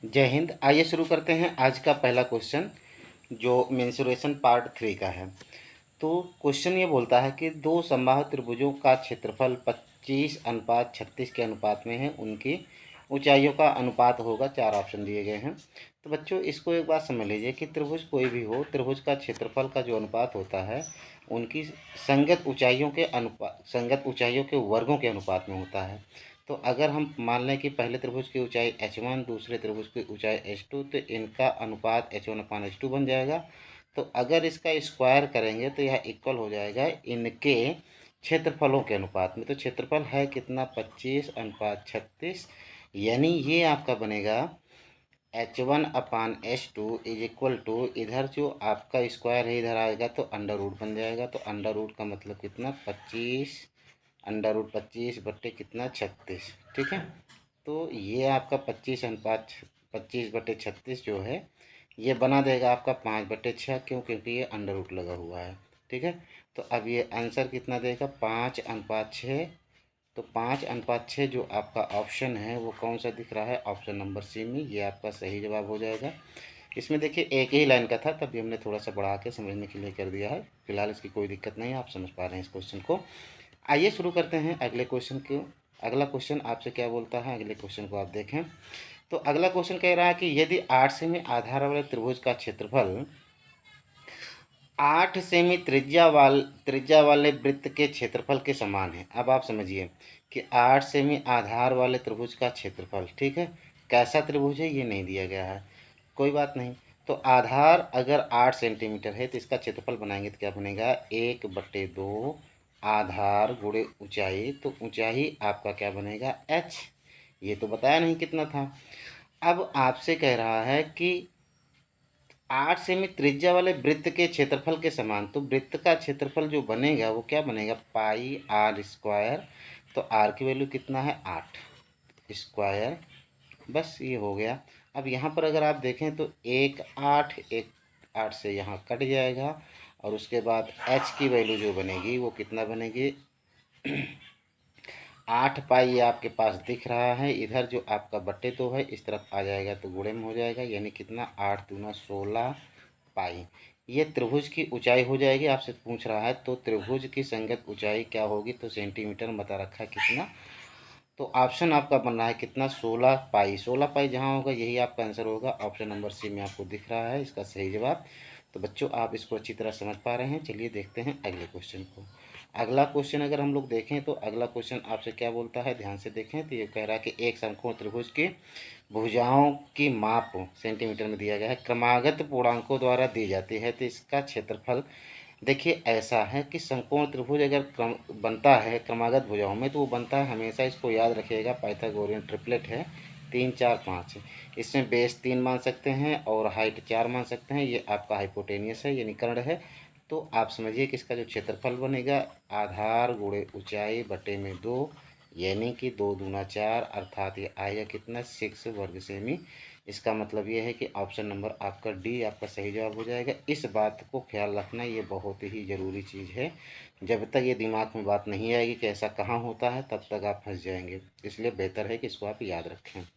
जय हिंद। आइए शुरू करते हैं आज का पहला क्वेश्चन, जो मेंसुरेशन पार्ट 3 का है। तो क्वेश्चन ये बोलता है कि दो समबाहु त्रिभुजों का क्षेत्रफल 25:36 के अनुपात में है, उनकी ऊंचाइयों का अनुपात होगा। 4 ऑप्शन दिए गए हैं। तो बच्चों, इसको एक बात समझ लीजिए कि त्रिभुज कोई भी हो, त्रिभुज का क्षेत्रफल का जो अनुपात होता है उनकी संगत ऊंचाइयों के वर्गों के अनुपात में होता है। तो अगर हम मान लें कि पहले त्रिभुज की ऊंचाई h1, दूसरे त्रिभुज की ऊंचाई h2, तो इनका अनुपात h1/h2 बन जाएगा। तो अगर इसका स्क्वायर करेंगे तो यह इक्वल हो जाएगा इनके क्षेत्रफलों के अनुपात में। तो क्षेत्रफल है कितना, 25:36, यानी ये आपका बनेगा h1/h2 इज इक्वल टू, इधर जो आपका स्क्वायर है इधर आएगा तो अंडर रूट बन जाएगा। तो अंडर रूट का मतलब कितना, 25 बट्टे कितना, 36। ठीक है। तो ये आपका 25/36 जो है ये बना देगा आपका 5/6। क्यों? क्योंकि ये अंडर रूट लगा हुआ है। ठीक है। तो अब ये आंसर कितना देगा, 5:6। तो 5:6 जो आपका ऑप्शन है वो कौन सा दिख रहा है, ऑप्शन नंबर सी में, ये आपका सही जवाब हो जाएगा। इसमें देखिए एक ही लाइन का था, तभी हमने थोड़ा सा बढ़ा के समझने के लिए कर दिया है। फिलहाल इसकी कोई दिक्कत नहीं है, आप समझ पा रहे हैं इस क्वेश्चन को। आइए शुरू करते हैं अगले क्वेश्चन को। अगला क्वेश्चन आपसे क्या बोलता है, अगले क्वेश्चन को आप देखें। तो अगला क्वेश्चन कह रहा है कि यदि 8 सेमी आधार वाले त्रिभुज का क्षेत्रफल 8 सेमी त्रिज्या वाले वृत्त के क्षेत्रफल के समान है। अब आप समझिए कि 8 सेमी आधार वाले त्रिभुज का क्षेत्रफल, ठीक है, कैसा त्रिभुज है ये नहीं दिया गया है, कोई बात नहीं। तो आधार अगर 8 सेंटीमीटर है तो इसका क्षेत्रफल बनाएंगे तो क्या बनेगा, 1/2 आधार गुणे ऊंचाई। तो ऊंचाई आपका क्या बनेगा, h। ये तो बताया नहीं कितना था। अब आपसे कह रहा है कि 8 सेमी त्रिज्या वाले वृत्त के क्षेत्रफल के समान। तो वृत्त का क्षेत्रफल जो बनेगा वो क्या बनेगा, πr²। तो r की वैल्यू कितना है, 8 स्क्वायर। बस ये हो गया। अब यहाँ पर अगर आप देखें तो एक 8 से यहाँ कट जाएगा, और उसके बाद h की वैल्यू जो बनेगी वो कितना बनेगी, 8 पाई ये आपके पास दिख रहा है। इधर जो आपका बट्टे तो है इस तरफ आ जाएगा तो गुणे में हो जाएगा, यानी कितना, 8×2 = 16 पाई। ये त्रिभुज की ऊंचाई हो जाएगी। आपसे पूछ रहा है तो त्रिभुज की संगत ऊंचाई क्या होगी, तो सेंटीमीटर में बता रखा है कितना। तो ऑप्शन आपका बन रहा है कितना, 16 पाई। 16 पाई जहाँ होगा यही आपका आंसर होगा। ऑप्शन नंबर सी में आपको दिख रहा है इसका सही जवाब। तो बच्चों, आप इसको अच्छी तरह समझ पा रहे हैं। चलिए देखते हैं अगले क्वेश्चन को। अगला क्वेश्चन अगर हम लोग देखें तो अगला क्वेश्चन आपसे क्या बोलता है, ध्यान से देखें। तो ये कह रहा है कि एक समकोण त्रिभुज की भुजाओं की माप सेंटीमीटर में दिया गया है, क्रमागत पूर्णांकों द्वारा दी जाती है। तो इसका क्षेत्रफल देखिए ऐसा है कि समकोण त्रिभुज अगर बनता है क्रमागत भुजाओं में तो वो बनता है, हमेशा इसको याद रखिएगा, पाइथागोरियन ट्रिपलेट है, 3 4 5। इसमें बेस 3 मान सकते हैं और हाइट 4 मान सकते हैं। ये आपका हाइपोटेनियस है, यानी कर्ण है। तो आप समझिए कि इसका जो क्षेत्रफल बनेगा, आधार गुणे ऊंचाई बटे में 2, यानी कि 2×4, अर्थात ये आएगा कितना, 6 वर्ग सेमी। इसका मतलब ये है कि ऑप्शन नंबर आपका डी आपका सही जवाब हो जाएगा। इस बात को ख्याल रखना, ये बहुत ही ज़रूरी चीज़ है। जब तक ये दिमाग में बात नहीं आएगी कि ऐसा कहाँ होता है, तब तक आप फंस जाएंगे। इसलिए बेहतर है कि इसको आप याद रखें।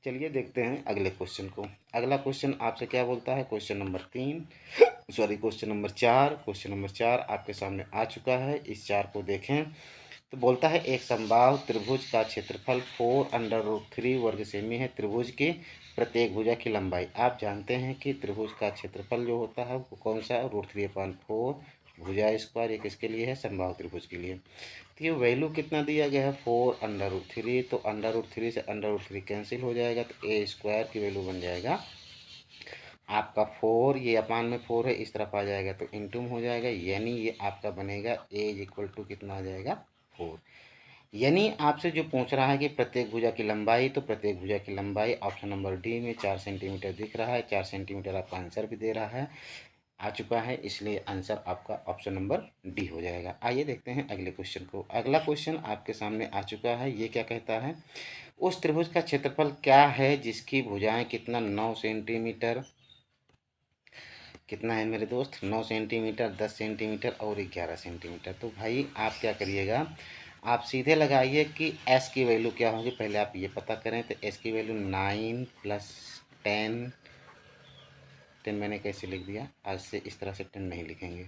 चलिए देखते हैं अगले क्वेश्चन को। अगला क्वेश्चन आपसे क्या बोलता है, क्वेश्चन नंबर 4। क्वेश्चन नंबर 4 आपके सामने आ चुका है। इस 4 को देखें तो बोलता है एक समबाहु त्रिभुज का क्षेत्रफल 4√3 वर्ग सेमी है। त्रिभुज की प्रत्येक भुजा की लंबाई। आप जानते हैं कि त्रिभुज का क्षेत्रफल जो होता है वो कौन सा है, √3/4 भुजा स्क्वायर। ये किसके लिए है, समबाहु त्रिभुज के लिए। तो ये वैल्यू कितना दिया गया है, 4√3। तो √3 से √3 कैंसिल हो जाएगा, तो a² की वैल्यू बन जाएगा आपका 4। ये अपान में 4 है, इस तरफ आ जाएगा तो इंटू में हो जाएगा, यानी ये आपका बनेगा a = कितना आ जाएगा, 4। यानी आपसे जो पूछ रहा है कि प्रत्येक भुजा की लंबाई, तो प्रत्येक भुजा की लंबाई ऑप्शन नंबर डी में 4 सेंटीमीटर दिख रहा है। 4 सेंटीमीटर आपका आंसर भी दे रहा है, आ चुका है, इसलिए आंसर आपका ऑप्शन नंबर डी हो जाएगा। आइए देखते हैं अगले क्वेश्चन को। अगला क्वेश्चन आपके सामने आ चुका है। ये क्या कहता है, उस त्रिभुज का क्षेत्रफल क्या है जिसकी भुजाएं कितना, 9 सेंटीमीटर, कितना है मेरे दोस्त, 9 सेंटीमीटर, 10 सेंटीमीटर और 11 सेंटीमीटर। तो भाई आप क्या करिएगा, आप सीधे लगाइए कि s की वैल्यू क्या होगी। पहले आप ये पता करें, तो s की वैल्यू 9 + 10 10 मैंने कैसे लिख दिया, आज से इस तरह से 10 नहीं लिखेंगे।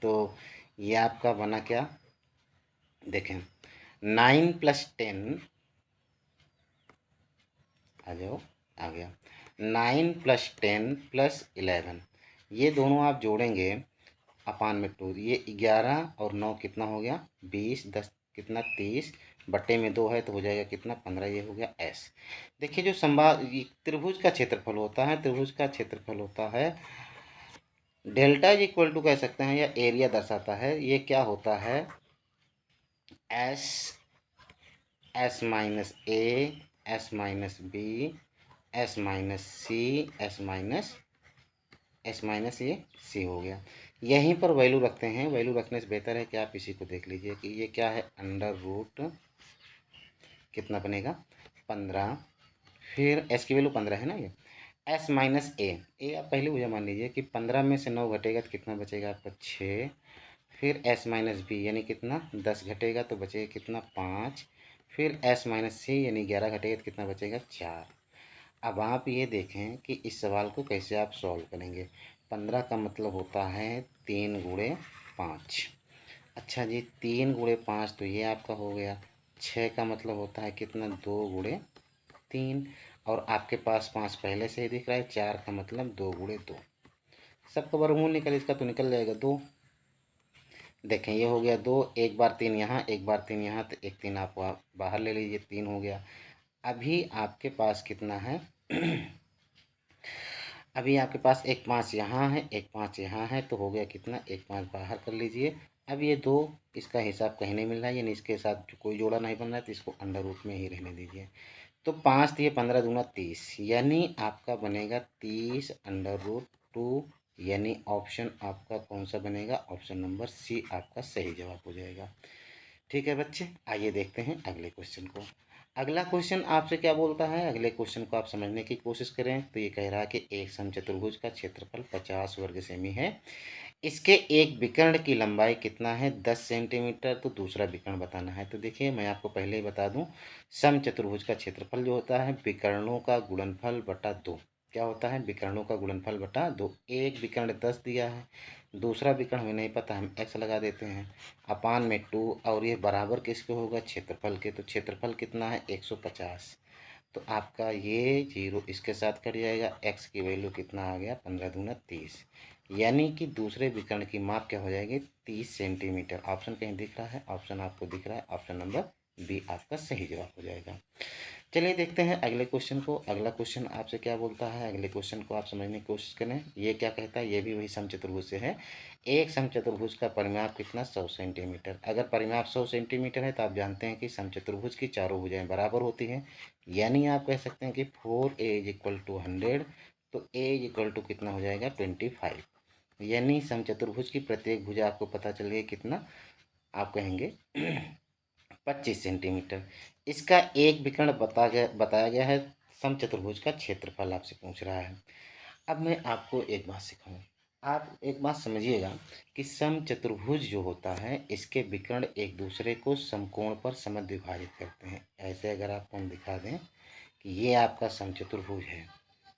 तो ये आपका बना क्या, देखें 9 + 10 आ जाओ, आ गया 9 + 10 + 11, ये दोनों आप जोड़ेंगे अपान में 2, ये 11 और 9 कितना हो गया 20, 10 कितना 30, बट्टे में 2 है तो हो जाएगा कितना 15, ये हो गया एस। देखिए जो त्रिभुज का क्षेत्रफल होता है, त्रिभुज का क्षेत्रफल होता है डेल्टा इज इक्वल टू कह सकते हैं, या एरिया दर्शाता है, ये क्या होता है S S minus A, S minus B, S minus C, S minus ये सी हो गया। यहीं पर वैल्यू रखते हैं, वैल्यू रखने से बेहतर है कि आप इसी को देख लीजिए कि ये क्या है अंडर रूट कितना बनेगा 15, फिर एस की वैल्यू 15 है ना, ये एस माइनस ए आप पहले मुझे मान लीजिए कि 15 में से 9 घटेगा तो कितना बचेगा आपका 6, फिर एस माइनस बी यानी कितना 10 घटेगा तो बचेगा कितना 5, फिर एस माइनस सी यानी 11 घटेगा तो कितना बचेगा 4। अब आप ये देखें कि इस सवाल को कैसे आप सॉल्व करेंगे। 15 का मतलब होता है 3 गुणे 5। अच्छा जी 3 गुणे 5 तो ये आपका हो गया। 6 का मतलब होता है कितना 2 गुणे 3, और आपके पास 5 पहले से ही दिख रहा है। 4 का मतलब 2 गुणे 2, सबका वर्गमूल निकल, इसका तो निकल जाएगा 2। देखें ये हो गया 2, एक बार 3 यहाँ, एक बार 3 यहाँ, तो एक 3 आप बाहर ले लीजिए, 3 हो गया। अभी आपके पास कितना है अभी आपके पास एक 5 यहाँ है, एक 5 यहाँ है, तो हो गया कितना, एक 5 बाहर कर लीजिए। अब ये 2 इसका हिसाब कहीं नहीं मिल रहा है, यानी इसके साथ कोई जोड़ा नहीं बन रहा है, तो इसको अंडर रूट में ही रहने दीजिए। तो 5 दिए 15 दूना 30, यानी आपका बनेगा 30 अंडर रूट 2, यानी ऑप्शन आपका कौन सा बनेगा, ऑप्शन नंबर सी आपका सही जवाब हो जाएगा। ठीक है बच्चे, आइए देखते हैं अगले क्वेश्चन को। अगला क्वेश्चन आपसे क्या बोलता है, अगले क्वेश्चन को आप समझने की कोशिश करें। तो ये कह रहा है कि एक समचतुर्भुज का क्षेत्रफल 50 वर्ग सेमी है, इसके एक विकर्ण की लंबाई कितना है 10 सेंटीमीटर, तो दूसरा विकर्ण बताना है। तो देखिए मैं आपको पहले ही बता दूं, समचतुर्भुज का क्षेत्रफल जो होता है विकर्णों का गुणनफल बटा 2, क्या होता है विकर्णों का गुणनफल बटा 2। एक विकर्ण 10 दिया है, दूसरा विकर्ण हमें नहीं पता, हम x लगा देते हैं, अपान में 2, और ये बराबर किसके होगा क्षेत्रफल के, तो क्षेत्रफल कितना है 150। तो आपका ये 0 इसके साथ कट जाएगा, x की वैल्यू कितना आ गया 15 दूना 30, यानी कि दूसरे विकर्ण की माप क्या हो जाएगी 30 सेंटीमीटर। ऑप्शन कहीं दिख रहा है, ऑप्शन आपको दिख रहा है, ऑप्शन नंबर बी आपका सही जवाब हो जाएगा। चलिए देखते हैं अगले क्वेश्चन को। अगला क्वेश्चन आपसे क्या बोलता है, अगले क्वेश्चन को आप समझने की कोशिश करें। ये क्या कहता है, ये भी वही समचतुर्भुज से है। एक समचतुर्भुज का परिमाप कितना 100 सेंटीमीटर। अगर परिमाप 100 सेंटीमीटर है तो आप जानते हैं कि समचतुर्भुज की चारों भुजाएं बराबर होती हैं, यानी आप कह सकते हैं कि 4a = 100, तो a = कितना हो जाएगा 25, यानी समचतुर्भुज की प्रत्येक भुजा आपको पता चल गया कितना, आप कहेंगे 25 सेंटीमीटर। इसका एक विकर्ण बताया गया है, समचतुर्भुज का क्षेत्रफल आपसे पूछ रहा है। अब मैं आपको एक बात सिखाऊं, आप एक बात समझिएगा कि समचतुर्भुज जो होता है इसके विकर्ण एक दूसरे को समकोण पर समद्विभाजित करते हैं। ऐसे अगर आपको हम दिखा दें कि ये आपका समचतुर्भुज है,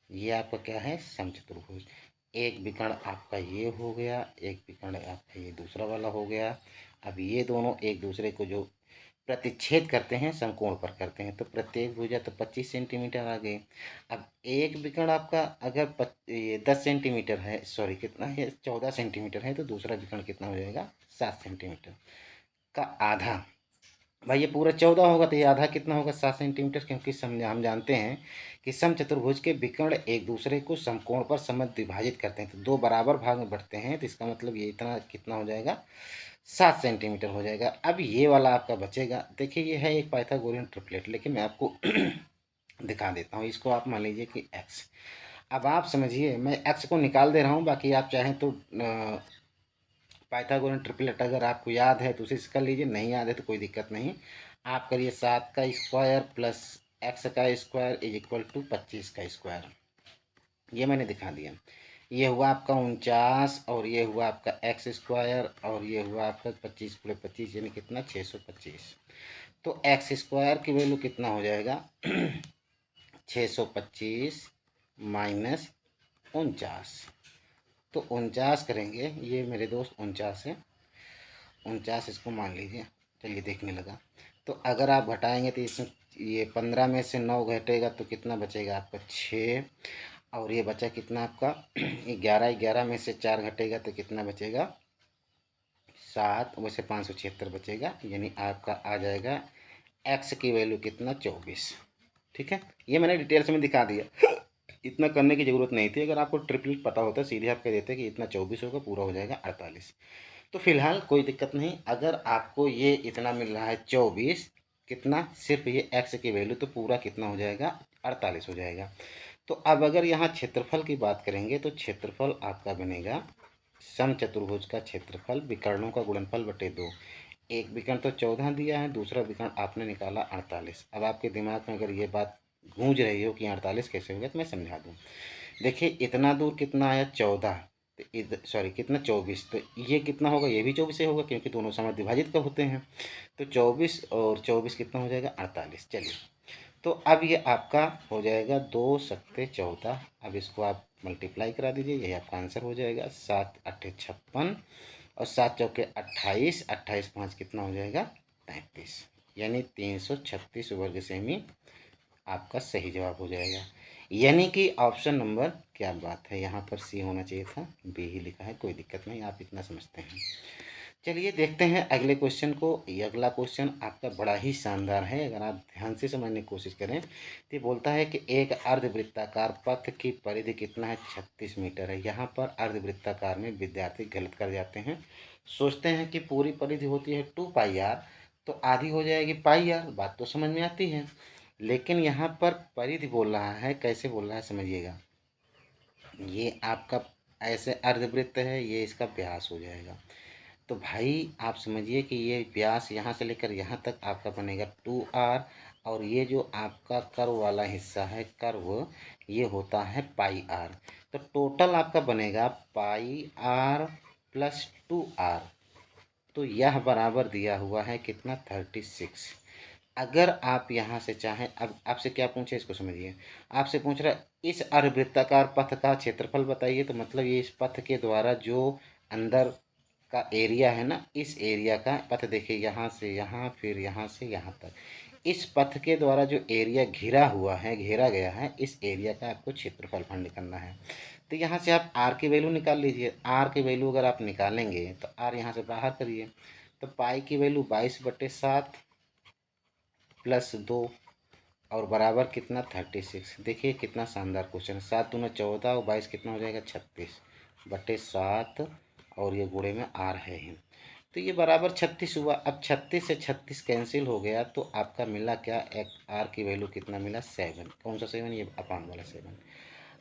ये आपका क्या है समचतुर्भुज, एक विकर्ण आपका ये हो गया, एक विकर्ण आपका ये दूसरा वाला हो गया। अब ये दोनों एक दूसरे को जो प्रतिच्छेद करते हैं समकोण पर करते हैं, तो प्रत्येक भुजा तो 25 सेंटीमीटर आ गई। अब एक विकर्ण आपका अगर ये 10 सेंटीमीटर है, सॉरी कितना है 14 सेंटीमीटर है, तो दूसरा विकर्ण कितना हो जाएगा 7 सेंटीमीटर का आधा। भाई ये पूरा 14 होगा तो ये आधा कितना होगा 7 सेंटीमीटर, क्योंकि हम जानते हैं कि समचतुर्भुज के विकर्ण एक दूसरे को समकोण पर समद्विभाजित करते हैं, तो दो बराबर भाग में बढ़ते हैं, तो इसका मतलब ये इतना कितना हो जाएगा 7 सेंटीमीटर हो जाएगा। अब ये वाला आपका बचेगा, देखिए ये है एक पाइथागोरियन ट्रिपलेट, लेकिन मैं आपको दिखा देता हूँ। इसको आप मान लीजिए कि x, अब आप समझिए मैं x को निकाल दे रहा हूँ, बाकी आप चाहें तो पाइथागोरन ट्रिपलेट अगर आपको याद है तो उसे कर लीजिए, नहीं याद है तो कोई दिक्कत नहीं। आप करिए 7 का स्क्वायर प्लस x का स्क्वायर = 25 का स्क्वायर, ये मैंने दिखा दिया। ये हुआ आपका 49, और ये हुआ आपका एक्स स्क्वायर, और ये हुआ आपका 25 × 25 यानी कितना 625। तो एक्स स्क्वायर की वैल्यू कितना हो जाएगा 625 माइनस 49, तो 49 करेंगे, ये मेरे दोस्त 49 है, 49 इसको मान लीजिए। चलिए देखने लगा, तो अगर आप घटाएंगे तो इसमें ये 15 में से 9 घटेगा तो कितना बचेगा आपका 6, और ये बचा कितना आपका 11, 11 में से 4 घटेगा तो कितना बचेगा 7, वैसे 576 बचेगा, यानी आपका आ जाएगा एक्स की वैल्यू कितना 24। ठीक है, ये मैंने डिटेल्स में दिखा दिया, इतना करने की ज़रूरत नहीं थी। अगर आपको ट्रिपल पता होता सीधे आप कह देते कि इतना 24 होगा, पूरा हो जाएगा 48। तो फिलहाल कोई दिक्कत नहीं, अगर आपको ये इतना मिल रहा है 24, कितना सिर्फ ये एक्स की वैल्यू, तो पूरा कितना हो जाएगा 48 हो जाएगा। तो अब अगर यहाँ क्षेत्रफल की बात करेंगे तो क्षेत्रफल आपका बनेगा समचतुर्भुज का क्षेत्रफल विकर्णों का गुणनफल बटे 2। एक विकर्ण तो 14 दिया है, दूसरा विकर्ण आपने निकाला 48। अब आपके दिमाग में अगर ये बात गूंज रही हो कि 48 कैसे हो गया, तो मैं समझा दूँ। देखिए इतना दूर कितना आया 14, तो इधर सॉरी कितना 24, तो ये कितना होगा, ये भी 24 से होगा क्योंकि दोनों समय विभाजित कब होते हैं। तो 24 और 24 कितना हो जाएगा 48। चलिए, तो अब ये आपका हो जाएगा 2 सत्ते 14। अब इसको आप मल्टीप्लाई करा दीजिए, यही आपका आंसर हो जाएगा। 7 अट्ठे 56 और 7 चौके 28, 28 5 कितना हो जाएगा 33, यानी 336 वर्ग सेमी आपका सही जवाब हो जाएगा। यानी कि ऑप्शन नंबर, क्या बात है, यहाँ पर सी होना चाहिए था, बी ही लिखा है, कोई दिक्कत नहीं, आप इतना समझते हैं। चलिए देखते हैं अगले क्वेश्चन को। ये अगला क्वेश्चन आपका बड़ा ही शानदार है, अगर आप ध्यान से समझने की कोशिश करें तो ये बोलता है कि एक अर्धवृत्ताकार पथ की परिधि कितना है 36 मीटर है। यहाँ पर अर्धवृत्ताकार में विद्यार्थी गलत कर जाते हैं, सोचते हैं कि पूरी परिधि होती है 2 पाई आर, तो आधी हो जाएगी पाई आर, बात तो समझ में आती है। लेकिन यहाँ पर परिधि बोल रहा है, कैसे बोल रहा है समझिएगा। ये आपका ऐसे अर्धवृत्त है, ये इसका व्यास हो जाएगा। तो भाई आप समझिए कि ये व्यास यहाँ से लेकर यहाँ तक आपका बनेगा 2r, और ये जो आपका कर्व वाला हिस्सा है, कर्व, ये होता है पाई आर। तो टोटल आपका बनेगा पाई आर प्लस 2r, तो यह बराबर दिया हुआ है कितना 36। अगर आप यहाँ से चाहें, अब आपसे क्या पूछे इसको समझिए, आपसे पूछ रहा है इस अर्धवृत्ताकार पथ का क्षेत्रफल बताइए, तो मतलब ये इस पथ के द्वारा जो अंदर का एरिया है ना, इस एरिया का पथ देखिए, यहाँ से यहाँ फिर यहाँ से यहाँ तक, इस पथ के द्वारा जो एरिया घिरा हुआ है, घेरा गया है, इस एरिया का आपको क्षेत्रफल फाइंड करना है। तो यहाँ से आप आर की वैल्यू निकाल लीजिए। आर की वैल्यू अगर आप निकालेंगे तो आर यहाँ से बाहर करिए, तो पाई की वैल्यू 22/7 प्लस 2 और बराबर कितना 36। देखिए कितना शानदार क्वेश्चन है। 7 दूना 14 और 22 कितना हो जाएगा 36/7, और ये गुणे में आर है ही, तो ये बराबर 36 हुआ। अब 36 से 36 कैंसिल हो गया, तो आपका मिला क्या, एक आर की वैल्यू कितना मिला 7। कौन सा 7, ये अपान वाला 7।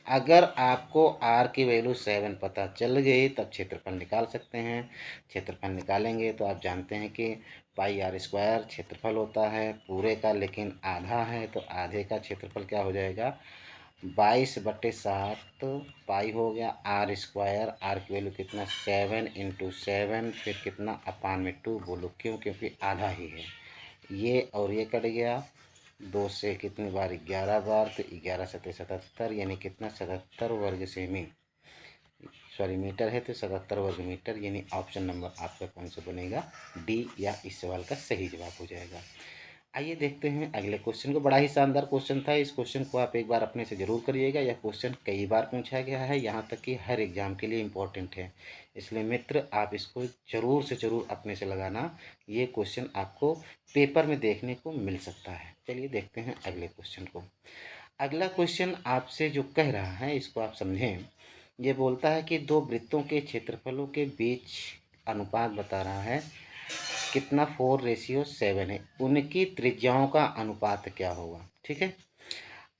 अगर आपको आर की वैल्यू 7 पता चल गई तब क्षेत्रफल निकाल सकते हैं। क्षेत्रफल निकालेंगे तो आप जानते हैं कि पाई आर स्क्वायर क्षेत्रफल होता है पूरे का, लेकिन आधा है, तो आधे का क्षेत्रफल क्या हो जाएगा 22/7 पाई हो गया आर स्क्वायर। आर की वैल्यू कितना 7 × 7, फिर कितना अपान में 2, बोलो क्यों, क्योंकि आधा ही है। ये और ये कट गया, 2 से कितनी बार 11 बार, तो 11 सत्ते 77, यानी कितना 77 वर्ग सेमी, सॉरी मीटर है तो 77 वर्ग मीटर, यानी ऑप्शन नंबर आपका कौन सा बनेगा, डी, या इस सवाल का सही जवाब हो जाएगा। आइए देखते हैं अगले क्वेश्चन को। बड़ा ही शानदार क्वेश्चन था, इस क्वेश्चन को आप एक बार अपने से ज़रूर करिएगा। यह क्वेश्चन कई बार पूछा गया है, यहाँ तक कि हर एग्जाम के लिए इम्पोर्टेंट है, इसलिए मित्र आप इसको ज़रूर से ज़रूर अपने से लगाना। ये क्वेश्चन आपको पेपर में देखने को मिल सकता है। चलिए देखते हैं अगले क्वेश्चन को। अगला क्वेश्चन आपसे जो कह रहा है इसको आप समझें। ये बोलता है कि दो वृत्तों के क्षेत्रफलों के बीच अनुपात बता रहा है कितना 4:7 है, उनकी त्रिज्याओं का अनुपात क्या होगा। ठीक है,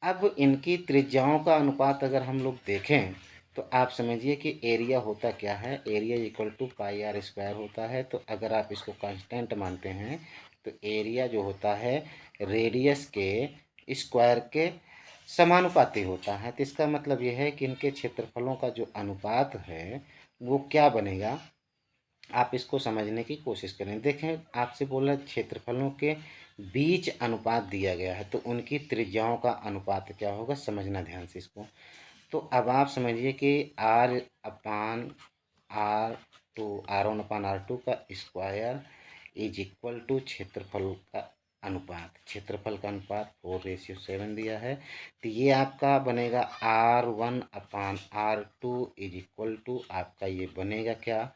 अब इनकी त्रिज्याओं का अनुपात अगर हम लोग देखें तो आप समझिए कि एरिया होता क्या है, area equal to pi r square होता है। तो अगर आप इसको कांस्टेंट मानते हैं तो एरिया जो होता है रेडियस के स्क्वायर के समानुपाती होता है। तो इसका मतलब यह है कि इनके क्षेत्रफलों का जो अनुपात है वो क्या बनेगा, आप इसको समझने की कोशिश करें। देखें, आपसे बोला क्षेत्रफलों के बीच अनुपात दिया गया है, तो उनकी त्रिज्याओं का अनुपात क्या होगा, समझना ध्यान से इसको। तो अब आप समझिए कि R upon R to, R1/R2 का स्क्वायर इज इक्वल टू क्षेत्रफल का अनुपात। क्षेत्रफल का अनुपात 4:7 दिया है, तो ये आपका बनेगा R1/R2 इज इक्वल टू आपका ये बनेगा क्या,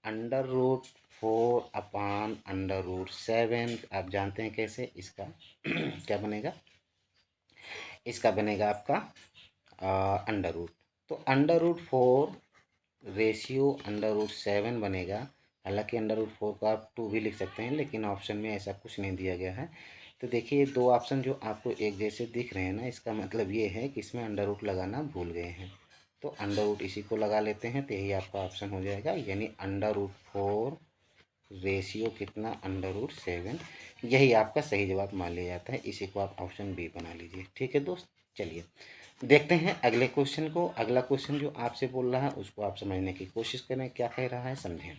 √4/√7। आप जानते हैं कैसे इसका क्या बनेगा, इसका बनेगा आपका अंडर रूट। तो √4 रेशियो √7 बनेगा। हालांकि √4 को आप 2 भी लिख सकते हैं, लेकिन ऑप्शन में ऐसा कुछ नहीं दिया गया है। तो देखिए, ये दो ऑप्शन जो आपको एक जैसे दिख रहे हैं ना, इसका मतलब ये है कि इसमें अंडर रूट लगाना भूल गए हैं। तो अंडर रूट इसी को लगा लेते हैं, तो यही आपका ऑप्शन हो जाएगा, यानी √4 रेशियो कितना, √7। यही आपका सही जवाब मान लिया जाता है। इसी को आप ऑप्शन बी बना लीजिए। ठीक है दोस्त, चलिए देखते हैं अगले क्वेश्चन को। अगला क्वेश्चन जो आपसे बोल रहा है उसको आप समझने की कोशिश करें, क्या कह रहा है समझें।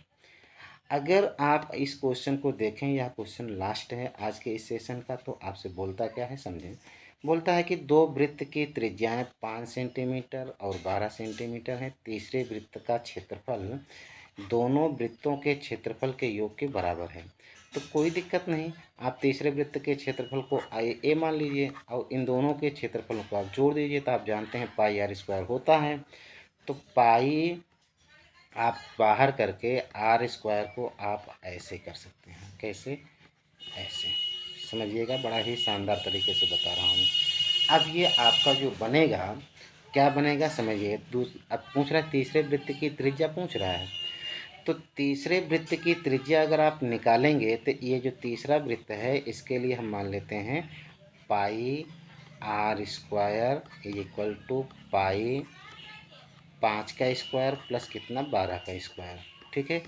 अगर आप इस क्वेश्चन को देखें, यह क्वेश्चन लास्ट है आज के इस सेशन का, तो आपसे बोलता क्या है समझें। बोलता है कि दो वृत्त की त्रिज्याएं 5 सेंटीमीटर और 12 सेंटीमीटर है। तीसरे वृत्त का क्षेत्रफल दोनों वृत्तों के क्षेत्रफल के योग के बराबर है। तो कोई दिक्कत नहीं, आप तीसरे वृत्त के क्षेत्रफल को ए मान लीजिए और इन दोनों के क्षेत्रफलों को आप जोड़ दीजिए, तो आप जानते हैं πr² होता है। तो पाई आप बाहर करके r² को आप ऐसे कर सकते हैं, कैसे, ऐसे समझिएगा, बड़ा ही शानदार तरीके से बता रहा हूँ। अब ये आपका जो बनेगा, क्या बनेगा समझिए। अब पूछ रहा है तीसरे वृत्त की त्रिज्या पूछ रहा है, तो तीसरे वृत्त की त्रिज्या अगर आप निकालेंगे, तो ये जो तीसरा वृत्त है इसके लिए हम मान लेते हैं πr² इज इक्वल टू पाई 5 का स्क्वायर प्लस कितना 12 का स्क्वायर। ठीक है,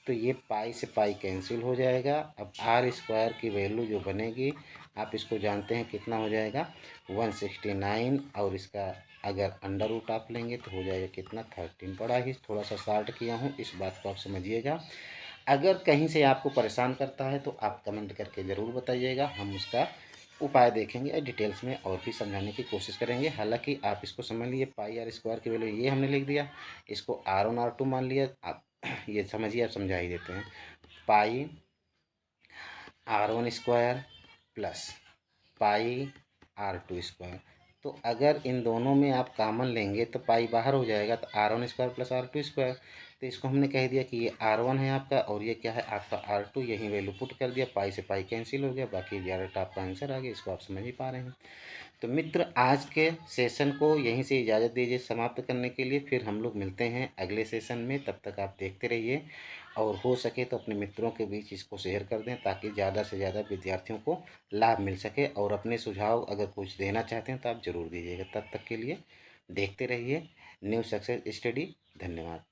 तो ये पाई से पाई कैंसिल हो जाएगा। अब r² की वैल्यू जो बनेगी, आप इसको जानते हैं कितना हो जाएगा 169, और इसका अगर अंडर रूट आप लेंगे तो हो जाएगा कितना 13। बड़ा ही थोड़ा सा शार्ट किया हूँ, इस बात को आप समझिएगा। अगर कहीं से आपको परेशान करता है तो आप कमेंट करके ज़रूर बताइएगा, हम उसका उपाय देखेंगे और डिटेल्स में और भी समझाने की कोशिश करेंगे। हालांकि आप इसको समझ लिए, πr² की वैल्यू ये हमने लिख दिया, इसको R1/R2 मान लिया। आप ये समझिए, आप समझा ही देते हैं, पाई r1² प्लस पाई r2²। तो अगर इन दोनों में आप कॉमन लेंगे तो पाई बाहर हो जाएगा, तो r1² प्लस r2²। तो इसको हमने कह दिया कि ये r1 है आपका और ये क्या है आपका r2। यही वैल्यू पुट कर दिया, पाई से पाई कैंसिल हो गया, बाकी डायरेक्ट आपका आंसर आ गया। इसको आप समझ ही पा रहे हैं। तो मित्र, आज के सेशन को यहीं से इजाज़त दीजिए समाप्त करने के लिए। फिर हम लोग मिलते हैं अगले सेशन में, तब तक आप देखते रहिए और हो सके तो अपने मित्रों के बीच इसको शेयर कर दें, ताकि ज़्यादा से ज़्यादा विद्यार्थियों को लाभ मिल सके। और अपने सुझाव अगर कुछ देना चाहते हैं तो आप ज़रूर दीजिएगा। तब तक के लिए देखते रहिए न्यू सक्सेस स्टडी। धन्यवाद।